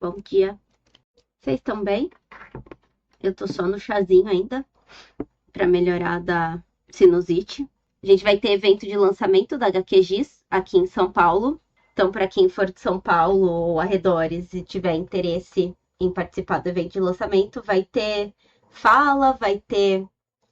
Bom dia. Vocês estão bem? Eu tô só no chazinho ainda, pra melhorar da sinusite. A gente vai ter evento de lançamento da HQ Giz aqui em São Paulo. Então, para quem for de São Paulo ou arredores e tiver interesse em participar do evento de lançamento, vai ter fala, vai ter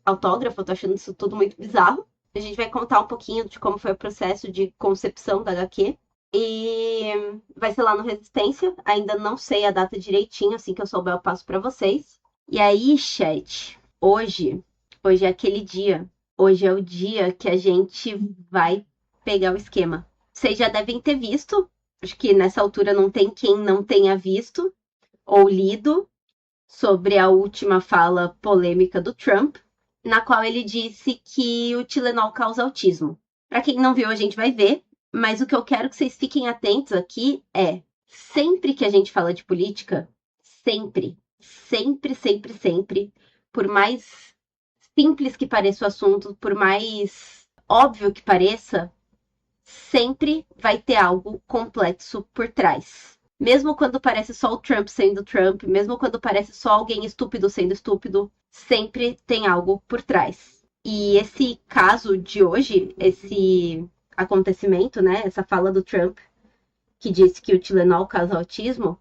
autógrafo. Eu tô achando isso tudo muito bizarro. A gente vai contar um pouquinho de como foi o processo de concepção da HQ. E vai ser lá no Resistência. Ainda não sei a data direitinho, assim que eu souber eu passo para vocês. E aí, chat, hoje é aquele dia. Hoje é o dia que a gente vai pegar o esquema. Vocês já devem ter visto. Acho que nessa altura não tem quem não tenha visto ou lido sobre a última fala polêmica do Trump, na qual ele disse que o Tilenol causa autismo. Para quem não viu, a gente vai ver, mas o que eu quero que vocês fiquem atentos aqui é, sempre que a gente fala de política, sempre, por mais simples que pareça o assunto, por mais óbvio que pareça, sempre vai ter algo complexo por trás. Mesmo quando parece só o Trump sendo Trump, mesmo quando parece só alguém estúpido sendo estúpido, sempre tem algo por trás. E esse caso de hoje, esse acontecimento, né, essa fala do Trump, que disse que o Tilenol causa autismo,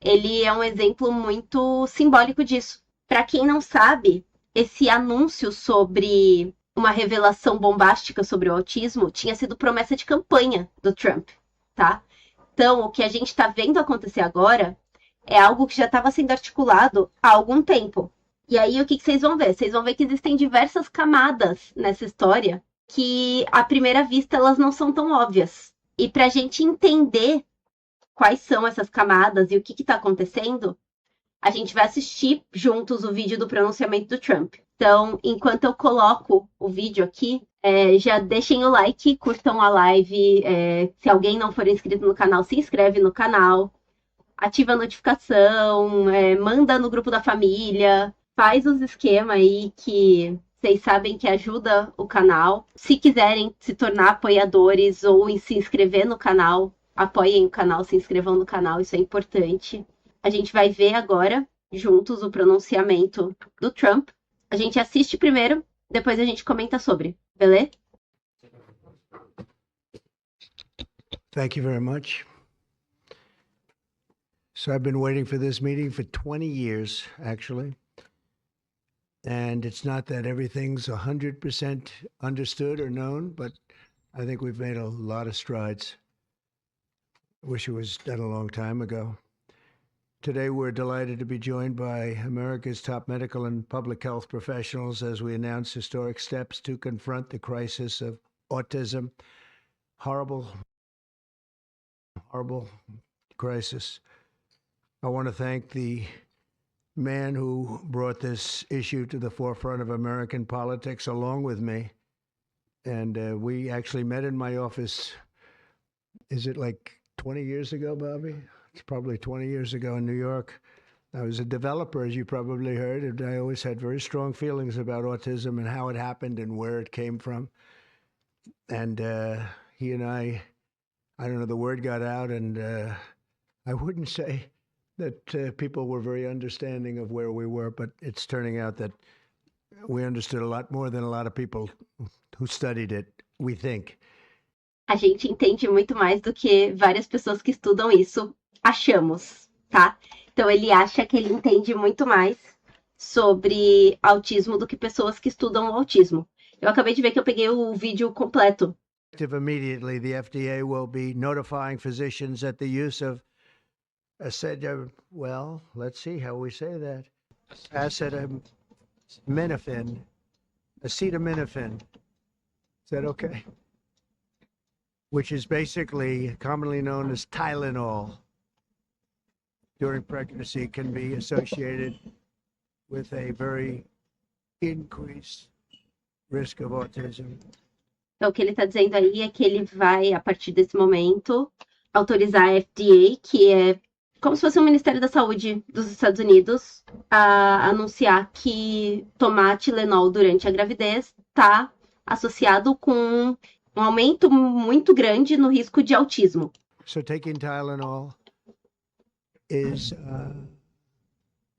ele é um exemplo muito simbólico disso. Para quem não sabe, esse anúncio sobre uma revelação bombástica sobre o autismo tinha sido promessa de campanha do Trump, tá? Então, o que a gente está vendo acontecer agora é algo que já estava sendo articulado há algum tempo. E aí, o que vocês vão ver? Vocês vão ver que existem diversas camadas nessa história que, à primeira vista, elas não são tão óbvias. E para a gente entender quais são essas camadas e o que está acontecendo, a gente vai assistir juntos o vídeo do pronunciamento do Trump. Então, enquanto eu coloco o vídeo aqui, já deixem o like, curtam a live. Se alguém não for inscrito no canal, se inscreve no canal, ativa a notificação, manda no grupo da família, faz os esquemas aí que vocês sabem que ajuda o canal. Se quiserem se tornar apoiadores ou se inscrever no canal, apoiem o canal, se inscrevam no canal, isso é importante. A gente vai ver agora, juntos, o pronunciamento do Trump. A gente assiste primeiro, depois a gente comenta sobre, beleza? Thank you very much. So I've been waiting for this meeting for 20 years, actually. And it's not that everything's 100% understood or known, but I think we've made a lot of strides. Wish it was done a long time ago. Today, we're delighted to be joined by America's top medical and public health professionals as we announce historic steps to confront the crisis of autism. Horrible crisis. I want to thank the man who brought this issue to the forefront of American politics along with me. And we actually met in my office, is it like 20 years ago, Bobby? It's probably 20 years ago in New York. I was a developer, as you probably heard, and I always had very strong feelings about autism and how it happened and where it came from. And he and I don't know, the word got out, and I wouldn't say that people were very understanding of where we were, but it's turning out that we understood a lot more than a lot of people who studied it, we think. A gente entende muito mais do que várias pessoas que estudam isso achamos, tá? Então ele acha que ele entende muito mais sobre autismo do que pessoas que estudam o autismo. Eu acabei de ver que eu peguei o vídeo completo. Immediately, the FDA will be notifying physicians that the use of well, let's see how we say that. Acetaminophen. Is that okay? Which is basically commonly known as Tylenol during pregnancy, can be associated with a very increased risk of autism. Então, o que ele está dizendo aí é que ele vai, a partir desse momento, autorizar a FDA, que é como se fosse o Ministério da Saúde dos Estados Unidos, a anunciar que tomar Tilenol durante a gravidez está associado com um aumento muito grande no risco de autismo. So taking Tylenol is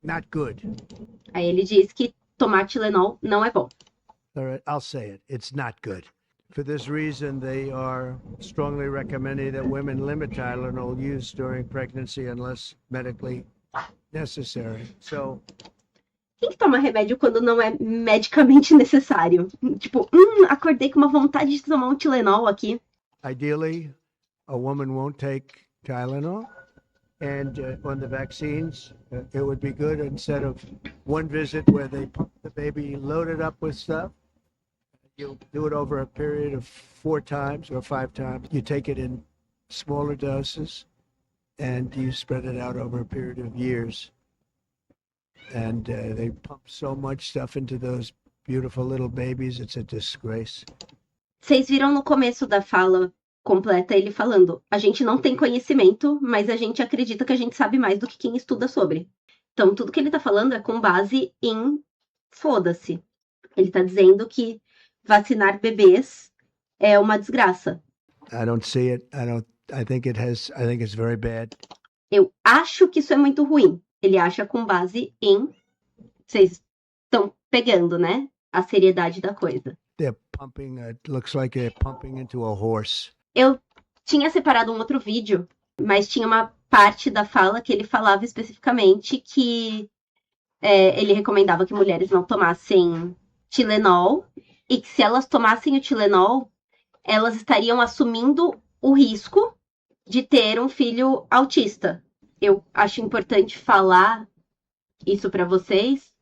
not good. Aí ele diz que tomar Tylenol não é bom. All right, I'll say it. It's not good. For this reason, they are strongly recommending that women limit Tylenol use during pregnancy unless medically necessary. So, Quem que toma remédio quando não é medicamente necessário? Tipo, acordei com uma vontade de tomar um Tylenol aqui. ideally, a woman won't take Tylenol. And on the vaccines, it would be good instead of one visit where they pump the baby loaded up with stuff. You do it over a period of 4 times or 5 times. You take it in smaller doses and you spread it out over a period of years. And they pump so much stuff into those beautiful little babies, it's a disgrace. Vocês viram no começo da fala completa ele falando: a gente não tem conhecimento, mas a gente acredita que a gente sabe mais do que quem estuda sobre. Então, tudo que ele tá falando é com base em foda-se. Ele tá dizendo que vacinar bebês é uma desgraça. I don't see it. I think it's very bad. Eu acho que isso é muito ruim. Ele acha com base em... Vocês estão pegando, né? A seriedade da coisa. They're pumping, it looks like they're pumping into a horse. Eu tinha separado um outro vídeo, mas tinha uma parte da fala que ele falava especificamente que ele recomendava que mulheres não tomassem Tylenol e que se elas tomassem o Tylenol, elas estariam assumindo o risco de ter um filho autista. Eu acho importante falar isso para vocês,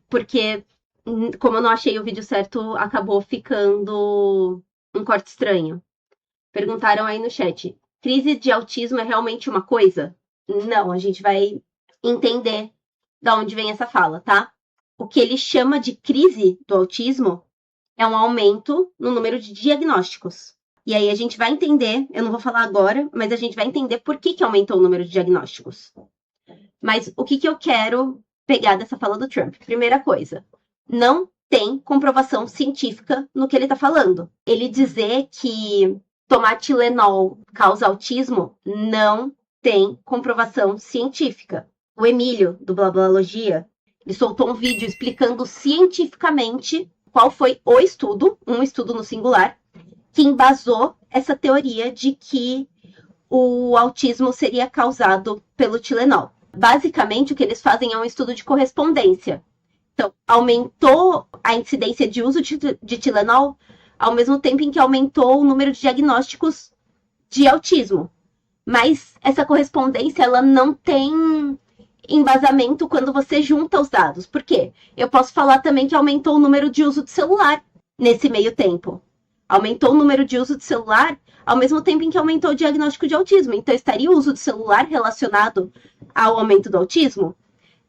porque como eu não achei o vídeo certo, acabou ficando um corte estranho. Perguntaram aí no chat: crise de autismo é realmente uma coisa? Não, a gente vai entender de onde vem essa fala, tá? O que ele chama de crise do autismo é um aumento no número de diagnósticos. E aí a gente vai entender, eu não vou falar agora, mas a gente vai entender por que aumentou o número de diagnósticos. Mas o que eu quero pegar dessa fala do Trump? Primeira coisa, não tem comprovação científica no que ele tá falando. Ele dizer que tomar Tylenol causa autismo não tem comprovação científica. O Emílio, do Blablalogia, ele soltou um vídeo explicando cientificamente qual foi o estudo, um estudo no singular, que embasou essa teoria de que o autismo seria causado pelo Tylenol. Basicamente, o que eles fazem é um estudo de correspondência. Então, aumentou a incidência de uso de Tylenol ao mesmo tempo em que aumentou o número de diagnósticos de autismo. Mas essa correspondência, ela não tem embasamento quando você junta os dados. Por quê? Eu posso falar também que aumentou o número de uso de celular nesse meio tempo. Aumentou o número de uso de celular ao mesmo tempo em que aumentou o diagnóstico de autismo. Então, estaria o uso de celular relacionado ao aumento do autismo?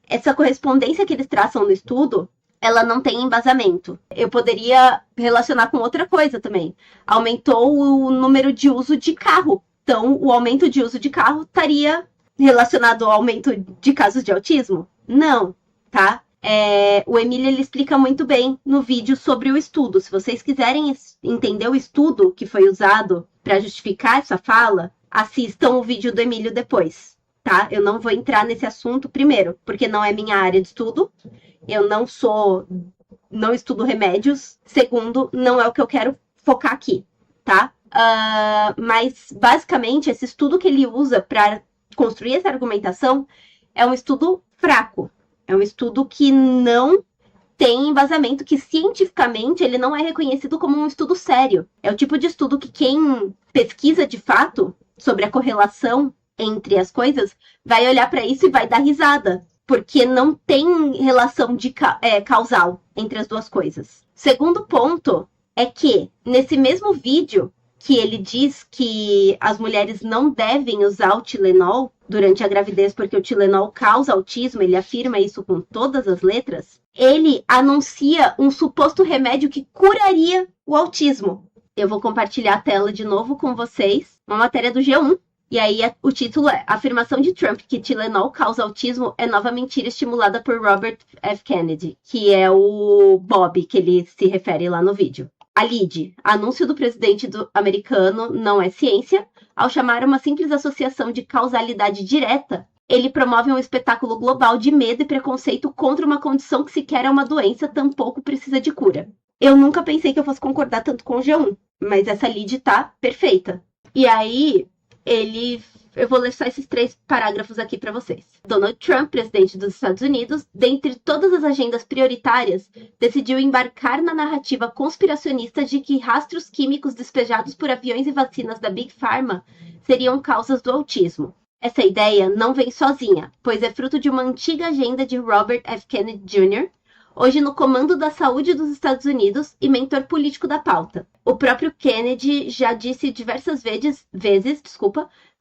Essa correspondência que eles traçam no estudo, ela não tem embasamento. Eu poderia relacionar com outra coisa também. Aumentou o número de uso de carro. Então, o aumento de uso de carro estaria relacionado ao aumento de casos de autismo? Não, tá? O Emílio, ele explica muito bem no vídeo sobre o estudo. Se vocês quiserem entender o estudo que foi usado para justificar essa fala, assistam o vídeo do Emílio depois, tá? Eu não vou entrar nesse assunto, primeiro, porque não é minha área de estudo. Eu não estudo remédios. Segundo, não é o que eu quero focar aqui, tá? Mas, basicamente, esse estudo que ele usa para construir essa argumentação é um estudo fraco. É um estudo que não tem embasamento, que cientificamente ele não é reconhecido como um estudo sério. É o tipo de estudo que quem pesquisa de fato sobre a correlação entre as coisas vai olhar para isso e vai dar risada, porque não tem relação causal entre as duas coisas. Segundo ponto é que, nesse mesmo vídeo que ele diz que as mulheres não devem usar o Tylenol durante a gravidez porque o Tylenol causa autismo, ele afirma isso com todas as letras, ele anuncia um suposto remédio que curaria o autismo. Eu vou compartilhar a tela de novo com vocês, uma matéria do G1, e aí o título é: Afirmação de Trump que Tylenol causa autismo é nova mentira estimulada por Robert F. Kennedy, que é o Bob que ele se refere lá no vídeo. A lead: anúncio do presidente americano não é ciência. Ao chamar uma simples associação de causalidade direta, ele promove um espetáculo global de medo e preconceito contra uma condição que sequer é uma doença, tampouco precisa de cura. Eu nunca pensei que eu fosse concordar tanto com o G1, mas essa lead tá perfeita. E aí, eu vou ler só esses 3 parágrafos aqui para vocês. Donald Trump, presidente dos Estados Unidos, dentre todas as agendas prioritárias, decidiu embarcar na narrativa conspiracionista de que rastros químicos despejados por aviões e vacinas da Big Pharma seriam causas do autismo. Essa ideia não vem sozinha, pois é fruto de uma antiga agenda de Robert F. Kennedy Jr., hoje no comando da saúde dos Estados Unidos e mentor político da pauta. O próprio Kennedy já disse diversas vezes,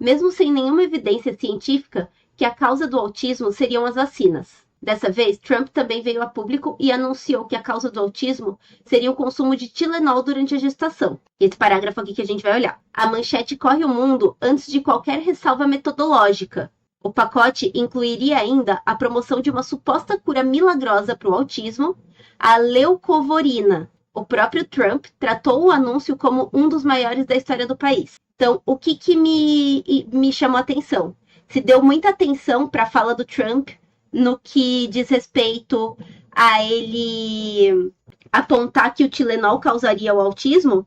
mesmo sem nenhuma evidência científica, que a causa do autismo seriam as vacinas. Dessa vez, Trump também veio a público e anunciou que a causa do autismo seria o consumo de Tylenol durante a gestação. Esse parágrafo aqui que a gente vai olhar. A manchete corre o mundo antes de qualquer ressalva metodológica. O pacote incluiria ainda a promoção de uma suposta cura milagrosa para o autismo, a leucovorina. O próprio Trump tratou o anúncio como um dos maiores da história do país. Então, o que me chamou a atenção? Se deu muita atenção para a fala do Trump no que diz respeito a ele apontar que o Tylenol causaria o autismo,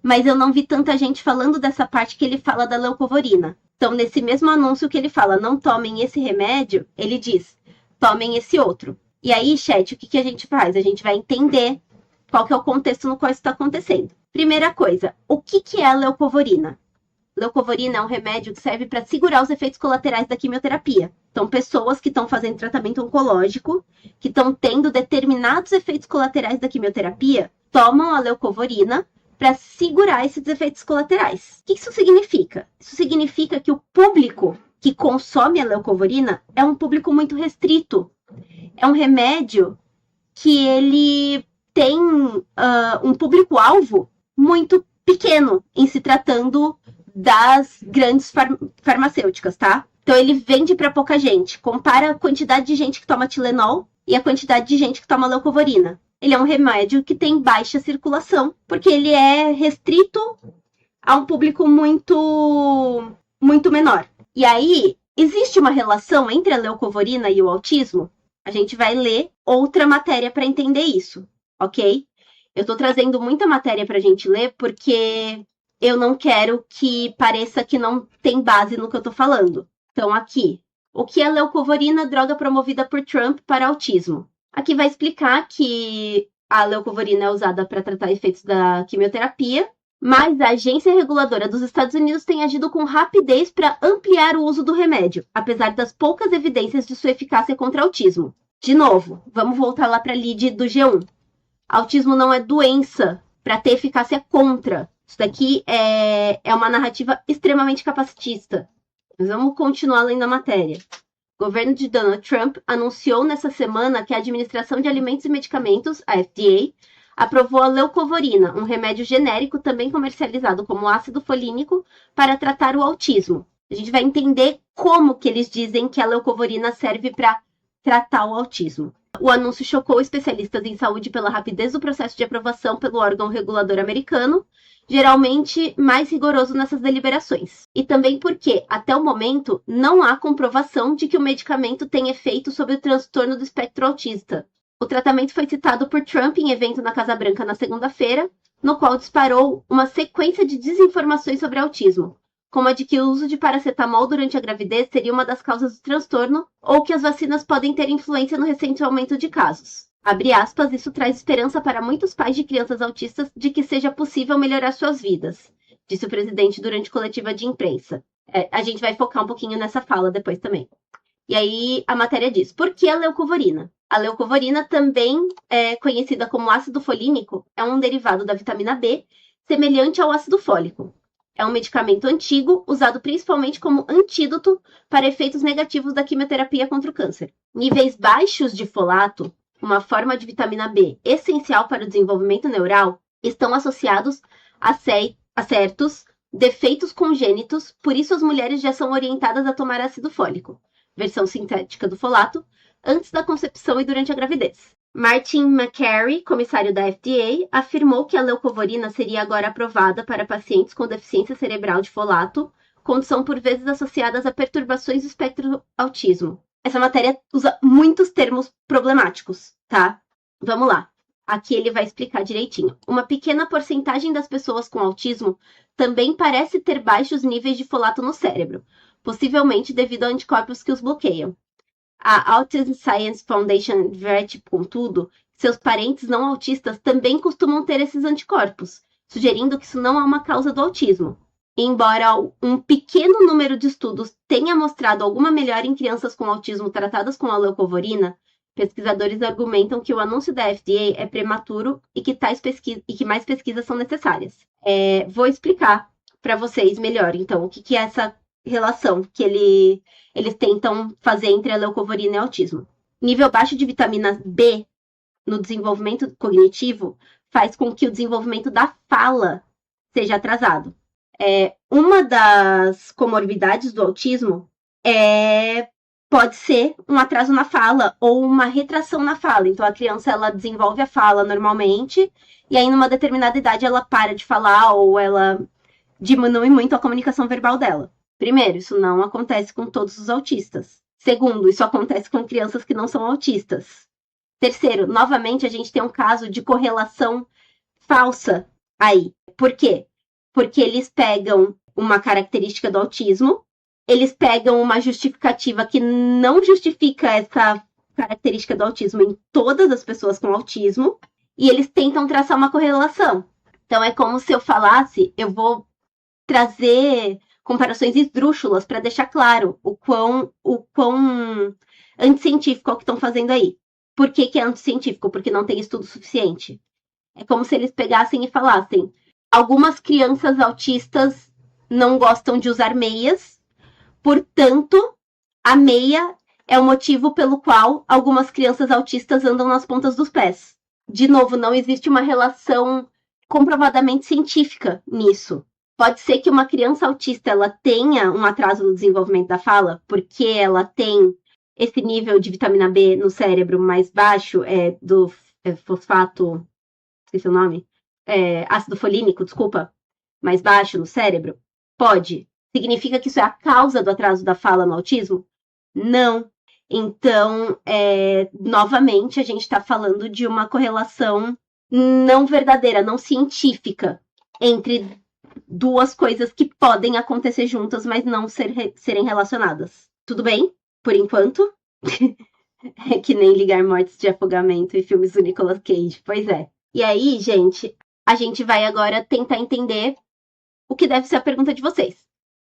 mas eu não vi tanta gente falando dessa parte que ele fala da leucovorina. Então, nesse mesmo anúncio que ele fala, não tomem esse remédio, ele diz, tomem esse outro. E aí, chat, o que a gente faz? A gente vai entender qual que é o contexto no qual isso está acontecendo. Primeira coisa, o que é a leucovorina? Leucovorina é um remédio que serve para segurar os efeitos colaterais da quimioterapia. Então, pessoas que estão fazendo tratamento oncológico, que estão tendo determinados efeitos colaterais da quimioterapia, tomam a leucovorina para segurar esses efeitos colaterais. O que isso significa? Isso significa que o público que consome a leucovorina é um público muito restrito. É um remédio que ele tem um público-alvo muito pequeno em se tratando das grandes farmacêuticas, tá? Então ele vende para pouca gente. Compara a quantidade de gente que toma Tylenol e a quantidade de gente que toma leucovorina. Ele é um remédio que tem baixa circulação, porque ele é restrito a um público muito menor. E aí, existe uma relação entre a leucovorina e o autismo? A gente vai ler outra matéria para entender isso, ok? Eu estou trazendo muita matéria para a gente ler, porque eu não quero que pareça que não tem base no que eu estou falando. Então, aqui, o que é leucovorina, droga promovida por Trump para autismo? Aqui vai explicar que a leucovorina é usada para tratar efeitos da quimioterapia, mas a agência reguladora dos Estados Unidos tem agido com rapidez para ampliar o uso do remédio, apesar das poucas evidências de sua eficácia contra autismo. De novo, vamos voltar lá para a lead do G1. Autismo não é doença para ter eficácia contra. Isso daqui é uma narrativa extremamente capacitista. Mas vamos continuar lendo a matéria. O governo de Donald Trump anunciou nessa semana que a Administração de Alimentos e Medicamentos, a FDA, aprovou a leucovorina, um remédio genérico também comercializado como ácido folínico para tratar o autismo. A gente vai entender como que eles dizem que a leucovorina serve para tratar o autismo. O anúncio chocou especialistas em saúde pela rapidez do processo de aprovação pelo órgão regulador americano, geralmente mais rigoroso nessas deliberações. E também porque, até o momento, não há comprovação de que o medicamento tem efeito sobre o transtorno do espectro autista. O tratamento foi citado por Trump em evento na Casa Branca na segunda-feira, no qual disparou uma sequência de desinformações sobre autismo, como a de que o uso de paracetamol durante a gravidez seria uma das causas do transtorno, ou que as vacinas podem ter influência no recente aumento de casos. Abre aspas, isso traz esperança para muitos pais de crianças autistas de que seja possível melhorar suas vidas, disse o presidente durante coletiva de imprensa. A gente vai focar um pouquinho nessa fala depois também. E aí a matéria diz, por que a leucovorina? A leucovorina, também conhecida como ácido folínico, é um derivado da vitamina B, semelhante ao ácido fólico. É um medicamento antigo, usado principalmente como antídoto para efeitos negativos da quimioterapia contra o câncer. Níveis baixos de folato, uma forma de vitamina B essencial para o desenvolvimento neural, estão associados a certos defeitos congênitos, por isso as mulheres já são orientadas a tomar ácido fólico, versão sintética do folato, antes da concepção e durante a gravidez. Martin McCary, comissário da FDA, afirmou que a leucovorina seria agora aprovada para pacientes com deficiência cerebral de folato condição por vezes associadas a perturbações do espectro autismo. Essa matéria usa muitos termos problemáticos, tá? Vamos lá. Aqui ele vai explicar direitinho. Uma pequena porcentagem das pessoas com autismo também parece ter baixos níveis de folato no cérebro, possivelmente devido a anticorpos que os bloqueiam. A Autism Science Foundation adverte, contudo, que seus parentes não autistas também costumam ter esses anticorpos, sugerindo que isso não é uma causa do autismo. Embora um pequeno número de estudos tenha mostrado alguma melhora em crianças com autismo tratadas com a leucovorina, pesquisadores argumentam que o anúncio da FDA é prematuro e que mais pesquisas são necessárias. Vou explicar para vocês melhor, então, o que é essa relação que eles tentam fazer entre a leucovorina e o autismo. Nível baixo de vitamina B no desenvolvimento cognitivo faz com que o desenvolvimento da fala seja atrasado. Uma das comorbidades do autismo pode ser um atraso na fala ou uma retração na fala. Então, a criança ela desenvolve a fala normalmente e aí, numa determinada idade, ela para de falar ou ela diminui muito a comunicação verbal dela. Primeiro, isso não acontece com todos os autistas. Segundo, isso acontece com crianças que não são autistas. Terceiro, novamente, a gente tem um caso de correlação falsa aí. Por quê? Porque eles pegam uma característica do autismo, eles pegam uma justificativa que não justifica essa característica do autismo em todas as pessoas com autismo, e eles tentam traçar uma correlação. Então, é como se eu falasse, eu vou trazer comparações esdrúxulas para deixar claro o quão anticientífico é o que estão fazendo aí. Por que é anticientífico? Porque não tem estudo suficiente. É como se eles pegassem e falassem: algumas crianças autistas não gostam de usar meias, portanto, a meia é o motivo pelo qual algumas crianças autistas andam nas pontas dos pés. De novo, não existe uma relação comprovadamente científica nisso. Pode ser que uma criança autista ela tenha um atraso no desenvolvimento da fala, porque ela tem esse nível de vitamina B no cérebro mais baixo, do fosfato, esqueci o nome, ácido folínico, desculpa, mais baixo no cérebro. Pode. Significa que isso é a causa do atraso da fala no autismo? Não. Então, novamente, a gente está falando de uma correlação não verdadeira, não científica, entre duas coisas que podem acontecer juntas, mas não serem relacionadas. Tudo bem? Por enquanto? É que nem ligar mortes de afogamento e filmes do Nicolas Cage. Pois é. E aí, gente, a gente vai agora tentar entender o que deve ser a pergunta de vocês.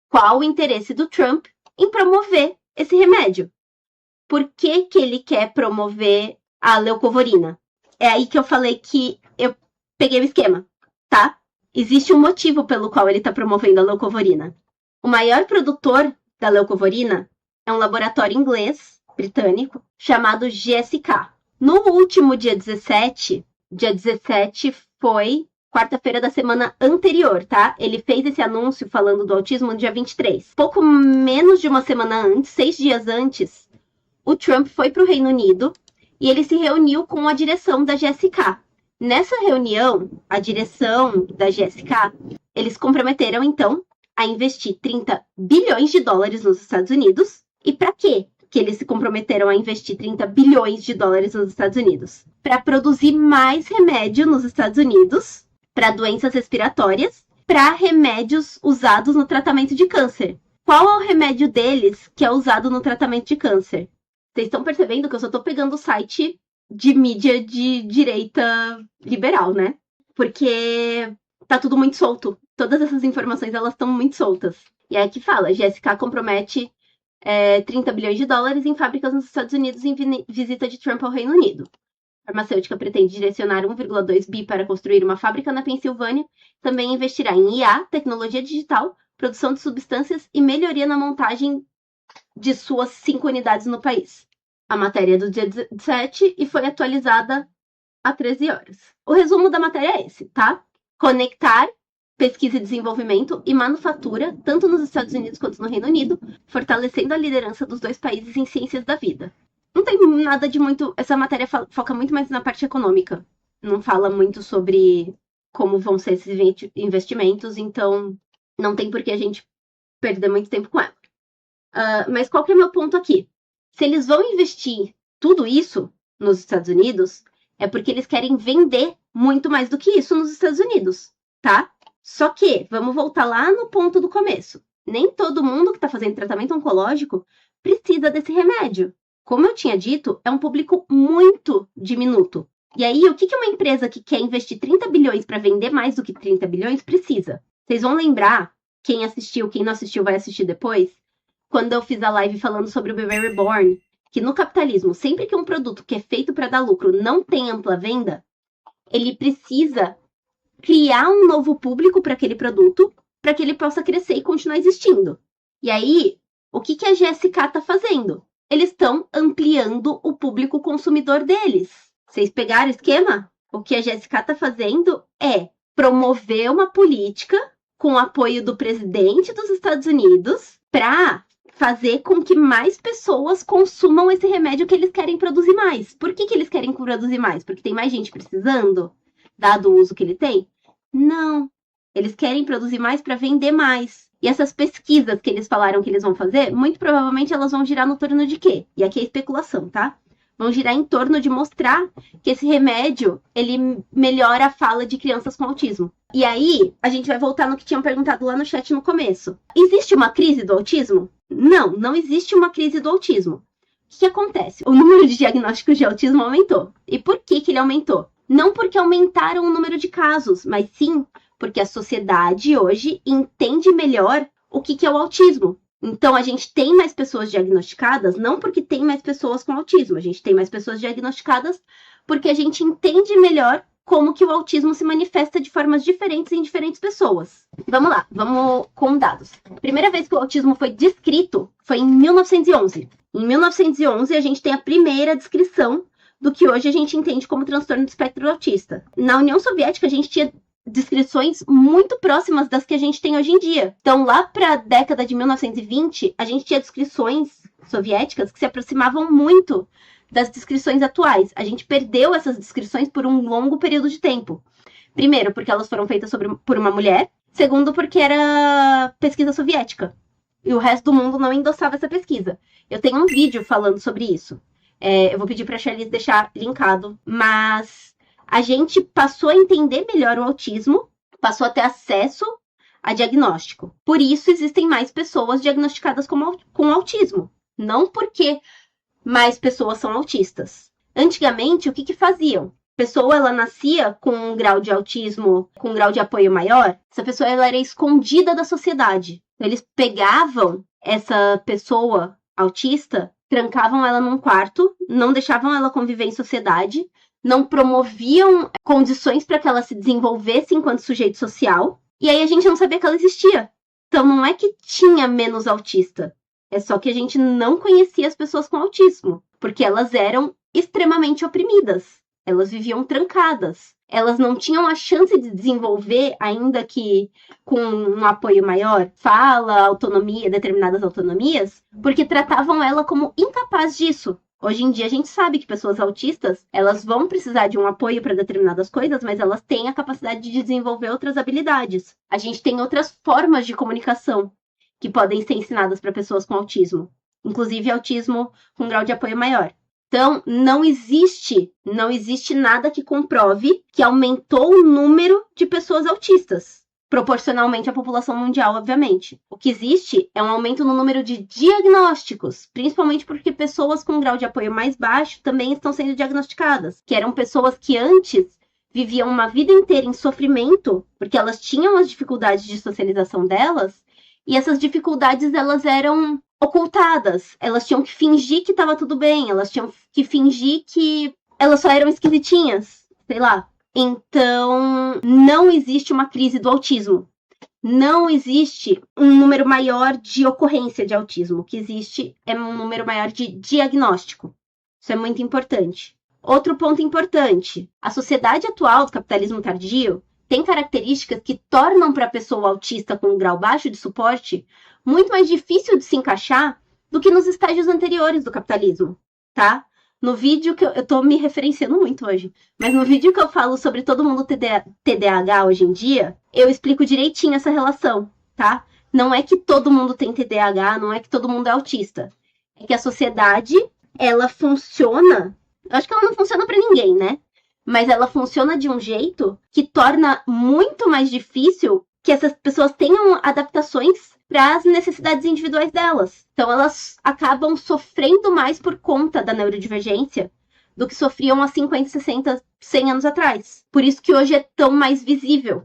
Qual o interesse do Trump em promover esse remédio? Por que ele quer promover a leucovorina? É aí que eu falei que eu peguei o esquema, tá? Existe um motivo pelo qual ele está promovendo a leucovorina. O maior produtor da leucovorina é um laboratório inglês, britânico, chamado GSK. No último dia 17 foi quarta-feira da semana anterior, tá? Ele fez esse anúncio falando do autismo no dia 23. Pouco menos de uma semana antes, 6 dias antes, o Trump foi para o Reino Unido e ele se reuniu com a direção da GSK. Nessa reunião, a direção da GSK, eles comprometeram, então, a investir 30 bilhões de dólares nos Estados Unidos. E para quê que eles se comprometeram a investir 30 bilhões de dólares nos Estados Unidos? Para produzir mais remédio nos Estados Unidos, para doenças respiratórias, para remédios usados no tratamento de câncer. Qual é o remédio deles que é usado no tratamento de câncer? Vocês estão percebendo que eu só estou pegando o site de mídia de direita liberal, né? Porque tá tudo muito solto. Todas essas informações, elas estão muito soltas. E é que fala, GSK compromete 30 bilhões de dólares em fábricas nos Estados Unidos em visita de Trump ao Reino Unido. A farmacêutica pretende direcionar 1,2 bi para construir uma fábrica na Pensilvânia. Também investirá em IA, tecnologia digital, produção de substâncias e melhoria na montagem de suas 5 unidades no país. A matéria é do dia 17 e foi atualizada há 13 horas. O resumo da matéria é esse, tá? Conectar pesquisa e desenvolvimento e manufatura, tanto nos Estados Unidos quanto no Reino Unido, fortalecendo a liderança dos dois países em ciências da vida. Não tem nada de muito... Essa matéria foca muito mais na parte econômica. Não fala muito sobre como vão ser esses investimentos, então não tem por que a gente perder muito tempo com ela. Mas qual que é o meu ponto aqui? Se eles vão investir tudo isso nos Estados Unidos, é porque eles querem vender muito mais do que isso nos Estados Unidos, tá? Só que, vamos voltar lá no ponto do começo. Nem todo mundo que está fazendo tratamento oncológico precisa desse remédio. Como eu tinha dito, é um público muito diminuto. E aí, o que uma empresa que quer investir 30 bilhões para vender mais do que 30 bilhões precisa? Vocês vão lembrar, quem assistiu, quem não assistiu vai assistir depois, quando eu fiz a live falando sobre o bebê reborn, que no capitalismo, sempre que um produto que é feito para dar lucro não tem ampla venda, ele precisa criar um novo público para aquele produto, para que ele possa crescer e continuar existindo. E aí, o que a GSK está fazendo? Eles estão ampliando o público consumidor deles. Vocês pegaram o esquema? O que a GSK está fazendo é promover uma política com o apoio do presidente dos Estados Unidos para fazer com que mais pessoas consumam esse remédio que eles querem produzir mais. Por que eles querem produzir mais? Porque tem mais gente precisando, dado o uso que ele tem? Não. Eles querem produzir mais para vender mais. E essas pesquisas que eles falaram que eles vão fazer, muito provavelmente elas vão girar no torno de quê? E aqui é especulação, tá? Vão girar em torno de mostrar que esse remédio, ele melhora a fala de crianças com autismo. E aí, a gente vai voltar no que tinham perguntado lá no chat no começo. Existe uma crise do autismo? Não, não existe uma crise do autismo. O que acontece? O número de diagnósticos de autismo aumentou. E por que ele aumentou? Não porque aumentaram o número de casos, mas sim porque a sociedade hoje entende melhor o que é o autismo. Então, a gente tem mais pessoas diagnosticadas, não porque tem mais pessoas com autismo. A gente tem mais pessoas diagnosticadas porque a gente entende melhor como que o autismo se manifesta de formas diferentes em diferentes pessoas. Vamos lá, vamos com dados. A primeira vez que o autismo foi descrito foi em 1911. Em 1911, a gente tem a primeira descrição do que hoje a gente entende como transtorno do espectro autista. Na União Soviética, a gente tinha descrições muito próximas das que a gente tem hoje em dia. Então, lá para a década de 1920, a gente tinha descrições soviéticas que se aproximavam muito das descrições atuais. A gente perdeu essas descrições por um longo período de tempo. Primeiro, porque elas foram feitas por uma mulher. Segundo, porque era pesquisa soviética. E o resto do mundo não endossava essa pesquisa. Eu tenho um vídeo falando sobre isso. Eu vou pedir para a Charlize deixar linkado. Mas a gente passou a entender melhor o autismo, passou a ter acesso a diagnóstico. Por isso, existem mais pessoas diagnosticadas com autismo. Não porque mais pessoas são autistas. Antigamente, o que faziam? A pessoa, ela nascia com um grau de autismo, com um grau de apoio maior. Essa pessoa, ela era escondida da sociedade. Eles pegavam essa pessoa autista, trancavam ela num quarto, não deixavam ela conviver em sociedade, não promoviam condições para que ela se desenvolvesse enquanto sujeito social. E aí a gente não sabia que ela existia. Então, não é que tinha menos autista. É só que a gente não conhecia as pessoas com autismo, porque elas eram extremamente oprimidas. Elas viviam trancadas. Elas não tinham a chance de desenvolver, ainda que com um apoio maior, fala, autonomia, determinadas autonomias, porque tratavam ela como incapaz disso. Hoje em dia a gente sabe que pessoas autistas, elas vão precisar de um apoio para determinadas coisas, mas elas têm a capacidade de desenvolver outras habilidades. A gente tem outras formas de comunicação que podem ser ensinadas para pessoas com autismo, inclusive autismo com grau de apoio maior. Então, não existe nada que comprove que aumentou o número de pessoas autistas, proporcionalmente à população mundial, obviamente. O que existe é um aumento no número de diagnósticos, principalmente porque pessoas com grau de apoio mais baixo também estão sendo diagnosticadas, que eram pessoas que antes viviam uma vida inteira em sofrimento, porque elas tinham as dificuldades de socialização delas, e essas dificuldades, elas eram ocultadas. Elas tinham que fingir que estava tudo bem. Elas tinham que fingir que elas só eram esquisitinhas. Sei lá. Então, não existe uma crise do autismo. Não existe um número maior de ocorrência de autismo. O que existe é um número maior de diagnóstico. Isso é muito importante. Outro ponto importante. A sociedade atual do capitalismo tardio tem características que tornam para a pessoa autista com um grau baixo de suporte muito mais difícil de se encaixar do que nos estágios anteriores do capitalismo, tá? No vídeo que eu tô me referenciando muito hoje, mas no vídeo que eu falo sobre todo mundo TDAH hoje em dia, eu explico direitinho essa relação, tá? Não é que todo mundo tem TDAH, não é que todo mundo é autista. É que a sociedade, ela funciona... Eu acho que ela não funciona para ninguém, né? Mas ela funciona de um jeito que torna muito mais difícil que essas pessoas tenham adaptações para as necessidades individuais delas. Então, elas acabam sofrendo mais por conta da neurodivergência do que sofriam há 50, 60, 100 anos atrás. Por isso que hoje é tão mais visível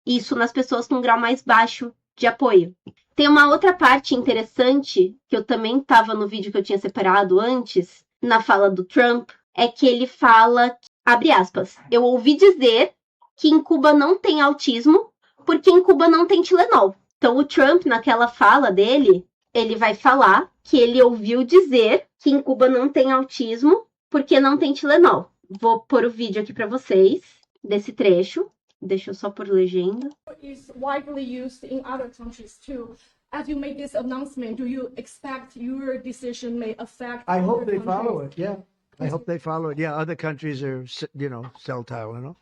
isso nas pessoas com um grau mais baixo de apoio. Tem uma outra parte interessante, que eu também estava no vídeo que eu tinha separado antes, na fala do Trump, é que ele fala, abre aspas, eu ouvi dizer que em Cuba não tem autismo, porque em Cuba não tem Tilenol. Então o Trump, naquela fala dele, ele vai falar que ele ouviu dizer que em Cuba não tem autismo, porque não tem Tilenol. Vou pôr o vídeo aqui para vocês, desse trecho. Deixa eu só pôr legenda. Is widely used in other countries too. As you make this announcement, do you expect your decision may affect I hope other they follow countries? it. Yeah, I hope they follow it. Yeah, other countries are, sell Tylenol.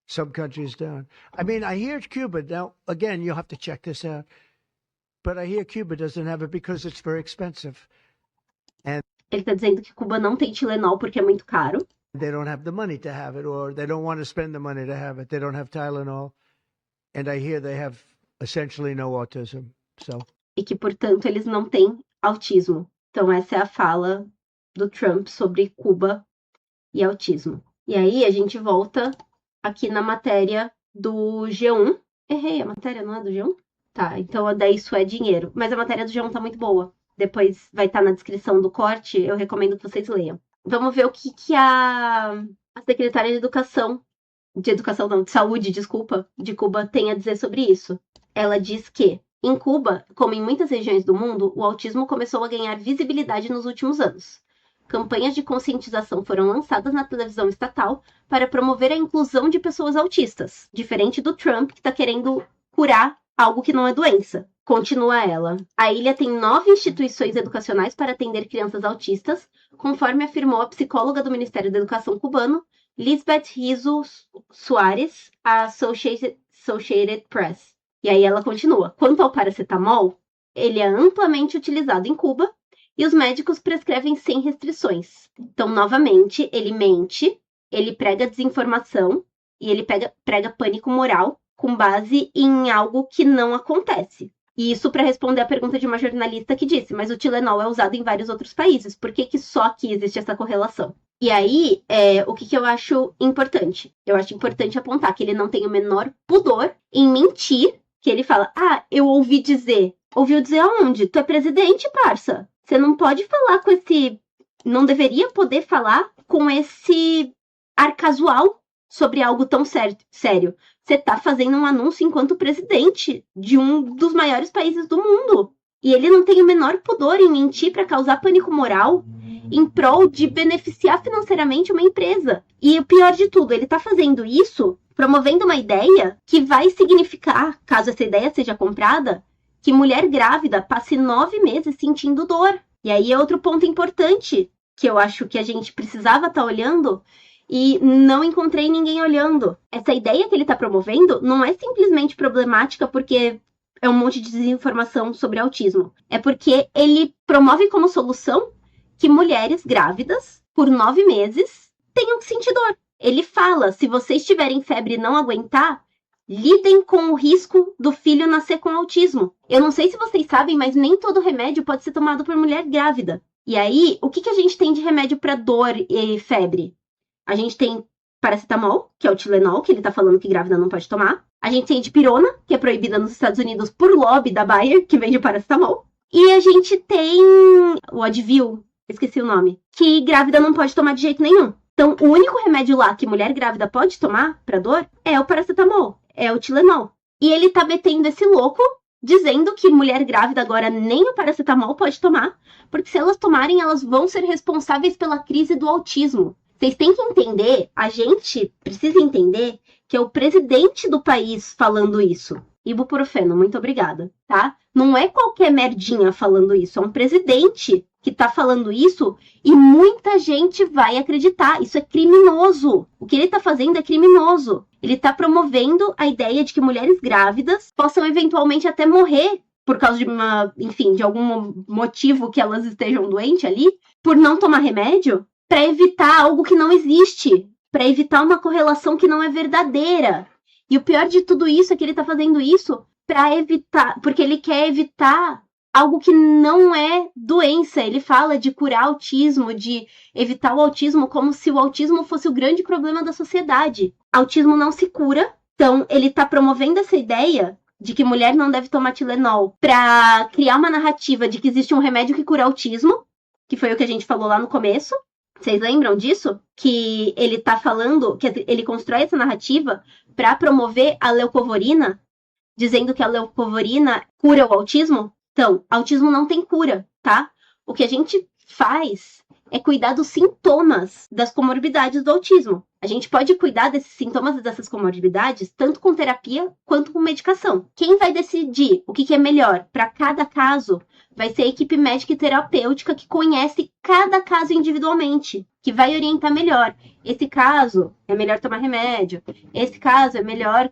Some countries don't. I mean, I hear Cuba now. Again, you'll have to check this out. But I hear Cuba doesn't have it because it's very expensive. Ele está dizendo que Cuba não tem Tilenol porque é muito caro. They don't have the money to have it, or they don't want to spend the money to have it. They don't have Tylenol. And I hear they have essentially no autism. So. E que, portanto, eles não têm autismo. Então, essa é a fala do Trump sobre Cuba e autismo. E aí, a gente volta aqui na matéria do G1. Errei, a matéria não é do G1? Tá, então daí isso é dinheiro. Mas a matéria do G1 tá muito boa. Depois vai estar na descrição do corte, eu recomendo que vocês leiam. Vamos ver o que a secretária de saúde, de Cuba tem a dizer sobre isso. Ela diz que, em Cuba, como em muitas regiões do mundo, o autismo começou a ganhar visibilidade nos últimos anos. Campanhas de conscientização foram lançadas na televisão estatal para promover a inclusão de pessoas autistas, diferente do Trump, que está querendo curar algo que não é doença. Continua ela. A ilha tem 9 instituições educacionais para atender crianças autistas, conforme afirmou a psicóloga do Ministério da Educação cubano, Lisbeth Rizzo Soares, à Associated Press. E aí ela continua. Quanto ao paracetamol, ele é amplamente utilizado em Cuba e os médicos prescrevem sem restrições. Então, novamente, ele mente, ele prega desinformação e ele prega pânico moral com base em algo que não acontece. E isso para responder a pergunta de uma jornalista que disse, mas o Tilenol é usado em vários outros países, por que só aqui existe essa correlação? E aí, o que eu acho importante? Eu acho importante apontar que ele não tem o menor pudor em mentir, que ele fala, eu ouvi dizer. Ouviu dizer aonde? Tu é presidente, parça. Você não pode falar com esse... Não deveria poder falar com esse ar casual sobre algo tão sério. Você tá fazendo um anúncio enquanto presidente de um dos maiores países do mundo. E ele não tem o menor pudor em mentir para causar pânico moral em prol de beneficiar financeiramente uma empresa. E o pior de tudo, ele tá fazendo isso promovendo uma ideia que vai significar, caso essa ideia seja comprada, que mulher grávida passe 9 meses sentindo dor. E aí é outro ponto importante que eu acho que a gente precisava estar olhando e não encontrei ninguém olhando. Essa ideia que ele está promovendo não é simplesmente problemática porque é um monte de desinformação sobre autismo. É porque ele promove como solução que mulheres grávidas, por 9 meses, tenham que sentir dor. Ele fala, se vocês tiverem febre e não aguentar, lidem com o risco do filho nascer com autismo. Eu não sei se vocês sabem, mas nem todo remédio pode ser tomado por mulher grávida. E aí, o que a gente tem de remédio para dor e febre? A gente tem paracetamol, que é o Tilenol, que ele tá falando que grávida não pode tomar. A gente tem dipirona, que é proibida nos Estados Unidos por lobby da Bayer, que vende paracetamol. E a gente tem o Advil, esqueci o nome, que grávida não pode tomar de jeito nenhum. Então, o único remédio lá que mulher grávida pode tomar pra dor é o paracetamol, é o Tilenol. E ele tá metendo esse louco, dizendo que mulher grávida agora nem o paracetamol pode tomar, porque se elas tomarem, elas vão ser responsáveis pela crise do autismo. Vocês têm que entender, a gente precisa entender que é o presidente do país falando isso. Ibuprofeno, muito obrigada, tá? Não é qualquer merdinha falando isso, é um presidente que tá falando isso e muita gente vai acreditar. Isso é criminoso. O que ele tá fazendo é criminoso. Ele tá promovendo a ideia de que mulheres grávidas possam eventualmente até morrer por causa de de algum motivo que elas estejam doentes ali, por não tomar remédio, para evitar algo que não existe, para evitar uma correlação que não é verdadeira. E o pior de tudo isso é que ele tá fazendo isso para evitar, porque ele quer evitar algo que não é doença. Ele fala de curar autismo, de evitar o autismo, como se o autismo fosse o grande problema da sociedade. Autismo não se cura, então ele tá promovendo essa ideia de que mulher não deve tomar Tilenol para criar uma narrativa de que existe um remédio que cura autismo, que foi o que a gente falou lá no começo. Vocês lembram disso? Que ele tá falando, que ele constrói essa narrativa para promover a leucovorina, dizendo que a leucovorina cura o autismo. Então, autismo não tem cura, tá? O que a gente faz é cuidar dos sintomas das comorbidades do autismo. A gente pode cuidar desses sintomas e dessas comorbidades tanto com terapia quanto com medicação. Quem vai decidir o que é melhor para cada caso vai ser a equipe médica e terapêutica que conhece cada caso individualmente, que vai orientar melhor. Esse caso é melhor tomar remédio. Esse caso é melhor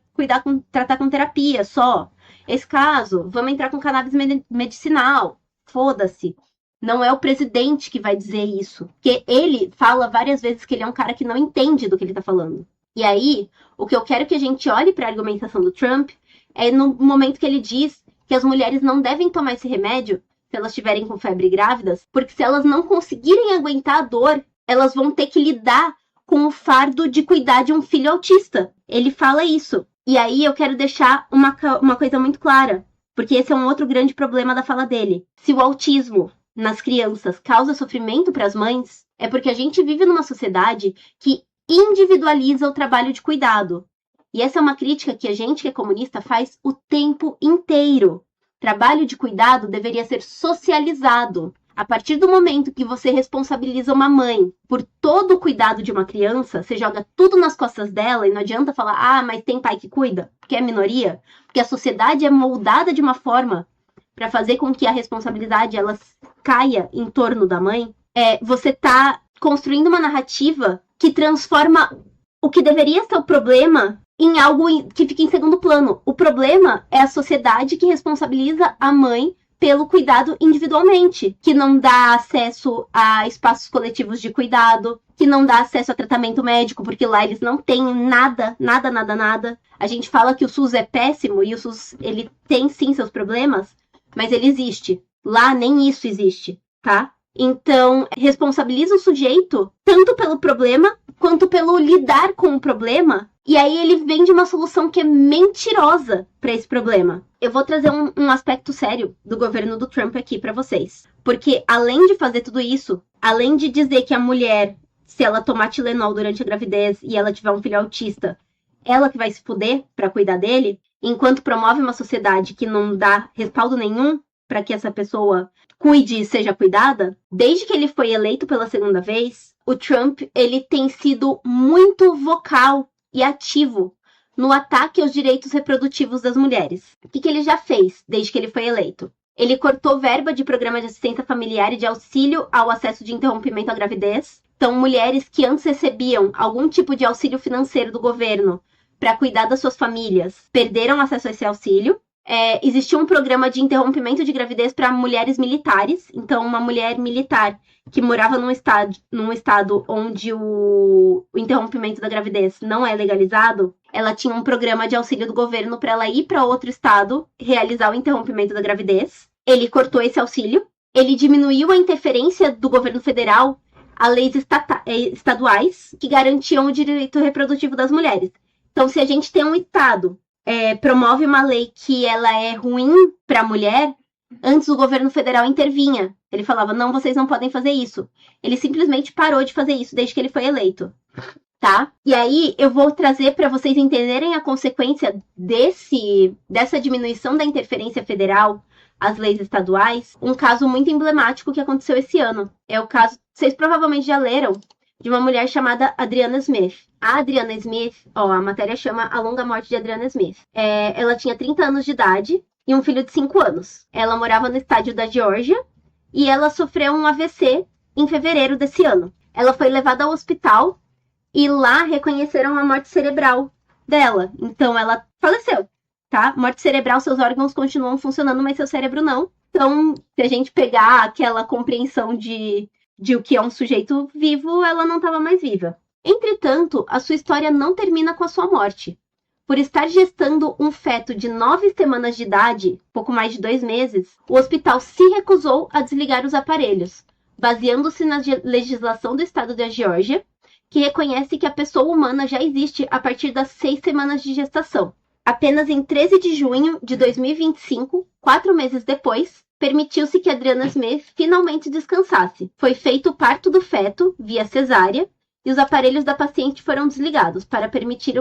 tratar com terapia só. Esse caso, vamos entrar com cannabis medicinal. Foda-se. Não é o presidente que vai dizer isso. Porque ele fala várias vezes que ele é um cara que não entende do que ele tá falando. E aí, o que eu quero que a gente olhe para a argumentação do Trump é no momento que ele diz que as mulheres não devem tomar esse remédio se elas estiverem com febre grávidas, porque se elas não conseguirem aguentar a dor, elas vão ter que lidar com o fardo de cuidar de um filho autista. Ele fala isso. E aí eu quero deixar uma coisa muito clara, porque esse é um outro grande problema da fala dele. Se o autismo nas crianças causa sofrimento para as mães, é porque a gente vive numa sociedade que individualiza o trabalho de cuidado. E essa é uma crítica que a gente que é comunista faz o tempo inteiro. Trabalho de cuidado deveria ser socializado. A partir do momento que você responsabiliza uma mãe por todo o cuidado de uma criança, você joga tudo nas costas dela e não adianta falar, mas tem pai que cuida, porque é minoria. Porque a sociedade é moldada de uma forma para fazer com que a responsabilidade ela caia em torno da mãe. Você está construindo uma narrativa que transforma o que deveria ser o problema em algo que fica em segundo plano. O problema é a sociedade que responsabiliza a mãe pelo cuidado individualmente, que não dá acesso a espaços coletivos de cuidado, que não dá acesso a tratamento médico, porque lá eles não têm nada. A gente fala que o SUS é péssimo, e o SUS, ele tem sim seus problemas, mas ele existe. Lá nem isso existe, tá? Então, responsabiliza o sujeito tanto pelo problema, quanto pelo lidar com o problema, e aí ele vende uma solução que é mentirosa para esse problema. Eu vou trazer um aspecto sério do governo do Trump aqui para vocês. Porque além de fazer tudo isso, além de dizer que a mulher, se ela tomar Tilenol durante a gravidez e ela tiver um filho autista, ela que vai se fuder para cuidar dele, enquanto promove uma sociedade que não dá respaldo nenhum para que essa pessoa cuide e seja cuidada, desde que ele foi eleito pela segunda vez, o Trump ele tem sido muito vocal e ativo no ataque aos direitos reprodutivos das mulheres. O que ele já fez desde que ele foi eleito? Ele cortou verba de programa de assistência familiar e de auxílio ao acesso de interrompimento à gravidez. Então, mulheres que antes recebiam algum tipo de auxílio financeiro do governo para cuidar das suas famílias, perderam acesso a esse auxílio. Existia um programa de interrompimento de gravidez para mulheres militares. Então, uma mulher militar que morava num estado onde o interrompimento da gravidez não é legalizado, ela tinha um programa de auxílio do governo para ela ir para outro estado realizar o interrompimento da gravidez. Ele cortou esse auxílio. Ele diminuiu a interferência do governo federal a leis estaduais que garantiam o direito reprodutivo das mulheres. Então, se a gente tem um estado promove uma lei que ela é ruim para a mulher, antes o governo federal intervinha. Ele falava, não, vocês não podem fazer isso. Ele simplesmente parou de fazer isso desde que ele foi eleito, tá? E aí eu vou trazer para vocês entenderem a consequência dessa diminuição da interferência federal às leis estaduais, um caso muito emblemático que aconteceu esse ano. É o caso, vocês provavelmente já leram, de uma mulher chamada Adriana Smith. A Adriana Smith, a matéria chama A Longa Morte de Adriana Smith. Ela tinha 30 anos de idade e um filho de 5 anos. Ela morava no estado da Geórgia e ela sofreu um AVC em fevereiro desse ano. Ela foi levada ao hospital e lá reconheceram a morte cerebral dela. Então ela faleceu. tá? Morte cerebral, seus órgãos continuam funcionando, mas seu cérebro não. Então, se a gente pegar aquela compreensão de o que é um sujeito vivo, ela não estava mais viva. Entretanto, a sua história não termina com a sua morte. Por estar gestando um feto de 9 semanas de idade, pouco mais de 2 meses, o hospital se recusou a desligar os aparelhos, baseando-se na legislação do estado da Geórgia, que reconhece que a pessoa humana já existe a partir das 6 semanas de gestação. Apenas em 13 de junho de 2025, 4 meses depois, permitiu-se que Adriana Smith finalmente descansasse. Foi feito o parto do feto, via cesárea, e os aparelhos da paciente foram desligados para permitir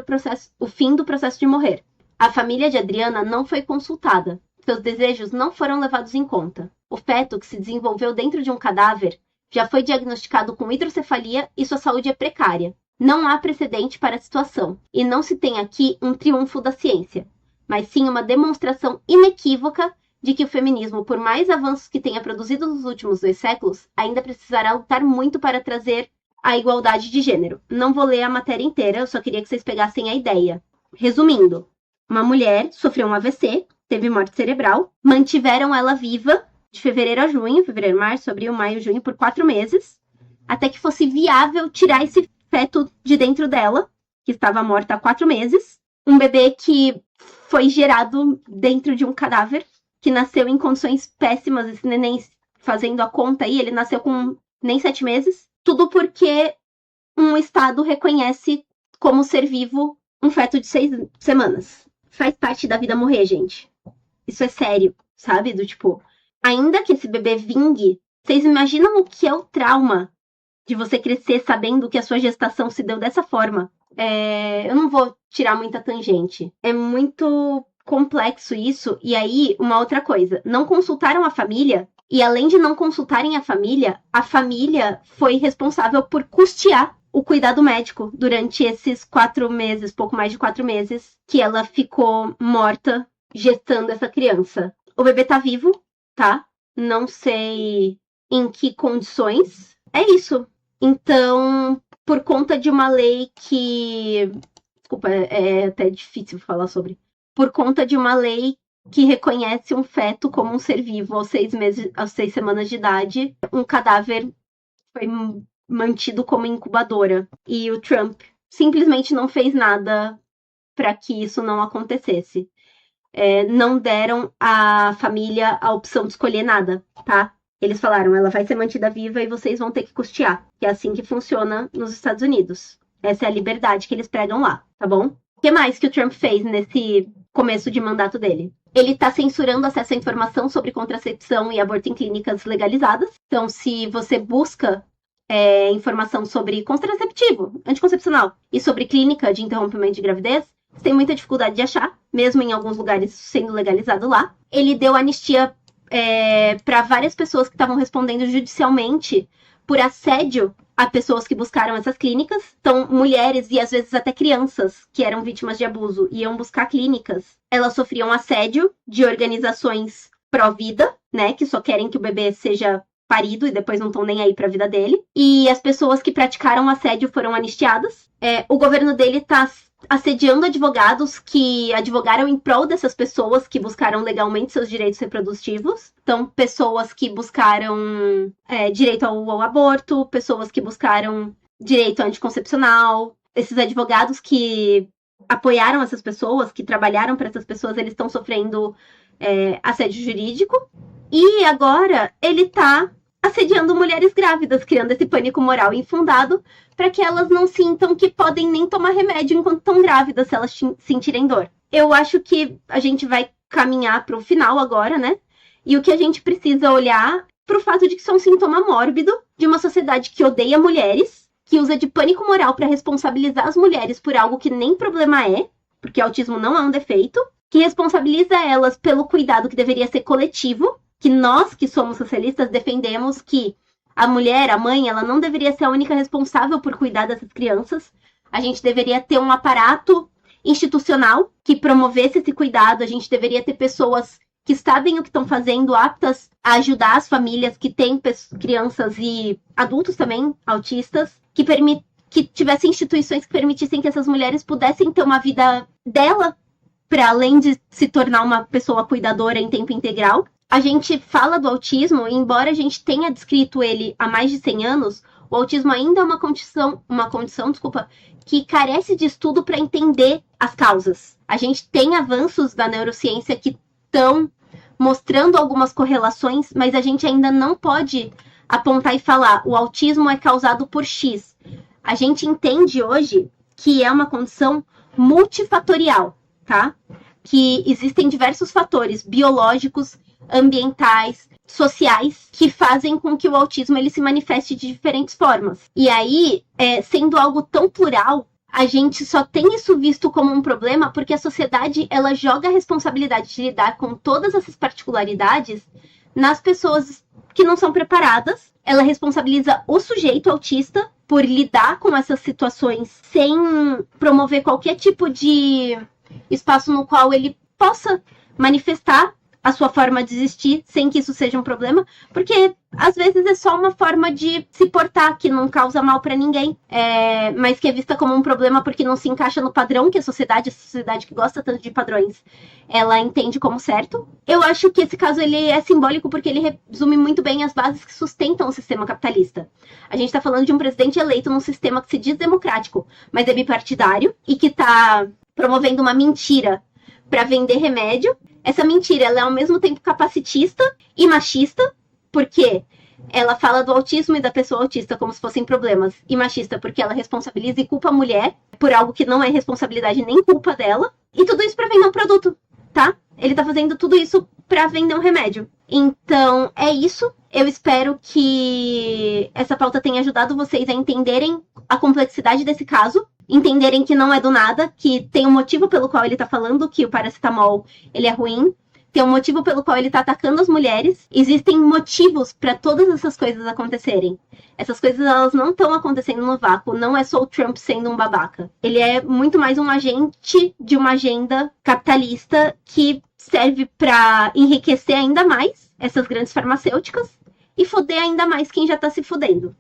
o fim do processo de morrer. A família de Adriana não foi consultada. Seus desejos não foram levados em conta. O feto, que se desenvolveu dentro de um cadáver, já foi diagnosticado com hidrocefalia e sua saúde é precária. Não há precedente para a situação, e não se tem aqui um triunfo da ciência, mas sim uma demonstração inequívoca de que o feminismo, por mais avanços que tenha produzido nos últimos 2 séculos, ainda precisará lutar muito para trazer a igualdade de gênero. Não vou ler a matéria inteira, eu só queria que vocês pegassem a ideia. Resumindo, uma mulher sofreu um AVC, teve morte cerebral, mantiveram ela viva de fevereiro a junho, fevereiro, março, abril, maio, junho, por 4 meses, até que fosse viável tirar esse feto de dentro dela, que estava morta há 4 meses. Um bebê que foi gerado dentro de um cadáver, que nasceu em condições péssimas, esse neném, fazendo a conta aí, ele nasceu com nem 7 meses. Tudo porque um estado reconhece como ser vivo um feto de 6 semanas. Faz parte da vida morrer, gente. Isso é sério, sabe? Do tipo, ainda que esse bebê vingue, vocês imaginam o que é o trauma de você crescer sabendo que a sua gestação se deu dessa forma? Eu não vou tirar muita tangente. É muito complexo isso. E aí, uma outra coisa. Não consultaram a família. E além de não consultarem a família foi responsável por custear o cuidado médico durante esses 4 meses, pouco mais de 4 meses, que ela ficou morta gestando essa criança. O bebê tá vivo, tá? Não sei em que condições. É isso. Então, por conta de uma lei que... Desculpa, é até difícil falar sobre. Por conta de uma lei que reconhece um feto como um ser vivo aos 6 semanas de idade, um cadáver foi mantido como incubadora. E o Trump simplesmente não fez nada para que isso não acontecesse. Não deram à família a opção de escolher nada, tá? Eles falaram, ela vai ser mantida viva e vocês vão ter que custear. Que é assim que funciona nos Estados Unidos. Essa é a liberdade que eles pregam lá, tá bom? O que mais que o Trump fez nesse começo de mandato dele? Ele está censurando acesso à informação sobre contracepção e aborto em clínicas legalizadas. Então, se você busca informação sobre contraceptivo, anticoncepcional e sobre clínica de interrompimento de gravidez, você tem muita dificuldade de achar, mesmo em alguns lugares sendo legalizado lá. Ele deu anistia para várias pessoas que estavam respondendo judicialmente por assédio a pessoas que buscaram essas clínicas. Então, mulheres e às vezes até crianças que eram vítimas de abuso iam buscar clínicas. Elas sofriam assédio de organizações pró-vida, né, que só querem que o bebê seja parido e depois não estão nem aí para a vida dele. E as pessoas que praticaram assédio foram anistiadas. O governo dele está assediando advogados que advogaram em prol dessas pessoas que buscaram legalmente seus direitos reprodutivos. Então, pessoas que buscaram direito ao aborto, pessoas que buscaram direito anticoncepcional. Esses advogados que apoiaram essas pessoas, que trabalharam para essas pessoas, eles estão sofrendo assédio jurídico. E agora ele está assediando mulheres grávidas, criando esse pânico moral infundado para que elas não sintam que podem nem tomar remédio enquanto estão grávidas, se elas sentirem dor. Eu acho que a gente vai caminhar para o final agora, né? E o que a gente precisa olhar para o fato de que isso é um sintoma mórbido de uma sociedade que odeia mulheres, que usa de pânico moral para responsabilizar as mulheres por algo que nem problema é, porque autismo não é um defeito, que responsabiliza elas pelo cuidado que deveria ser coletivo, que nós, que somos socialistas, defendemos que a mulher, a mãe, ela não deveria ser a única responsável por cuidar dessas crianças. A gente deveria ter um aparato institucional que promovesse esse cuidado. A gente deveria ter pessoas que sabem o que estão fazendo, aptas a ajudar as famílias que têm crianças e adultos também, autistas, que tivessem instituições que permitissem que essas mulheres pudessem ter uma vida dela, para além de se tornar uma pessoa cuidadora em tempo integral. A gente fala do autismo, e embora a gente tenha descrito ele há mais de 100 anos, o autismo ainda é uma condição, que carece de estudo para entender as causas. A gente tem avanços da neurociência que estão mostrando algumas correlações, mas a gente ainda não pode apontar e falar o autismo é causado por X. A gente entende hoje que é uma condição multifatorial, tá? Que existem diversos fatores biológicos, ambientais, sociais, que fazem com que o autismo ele se manifeste de diferentes formas. E aí, sendo algo tão plural, a gente só tem isso visto como um problema porque a sociedade ela joga a responsabilidade de lidar com todas essas particularidades nas pessoas que não são preparadas. Ela responsabiliza o sujeito autista por lidar com essas situações sem promover qualquer tipo de espaço no qual ele possa manifestar a sua forma de existir sem que isso seja um problema, porque às vezes é só uma forma de se portar que não causa mal para ninguém, mas que é vista como um problema porque não se encaixa no padrão que a sociedade que gosta tanto de padrões, ela entende como certo. Eu acho que esse caso ele é simbólico porque ele resume muito bem as bases que sustentam o sistema capitalista. A gente está falando de um presidente eleito num sistema que se diz democrático, mas é bipartidário e que está promovendo uma mentira para vender remédio. Essa mentira ela é ao mesmo tempo capacitista e machista, porque ela fala do autismo e da pessoa autista como se fossem problemas, e machista porque ela responsabiliza e culpa a mulher por algo que não é responsabilidade nem culpa dela, e tudo isso para vender um produto, tá? Ele tá fazendo tudo isso para vender um remédio. Então, é isso. Eu espero que essa pauta tenha ajudado vocês a entenderem a complexidade desse caso, entenderem que não é do nada, que tem um motivo pelo qual ele tá falando que o paracetamol ele é ruim, tem um motivo pelo qual ele tá atacando as mulheres. Existem motivos para todas essas coisas acontecerem. Essas coisas elas não estão acontecendo no vácuo, não é só o Trump sendo um babaca. Ele é muito mais um agente de uma agenda capitalista que serve para enriquecer ainda mais essas grandes farmacêuticas e foder ainda mais quem já tá se fudendo.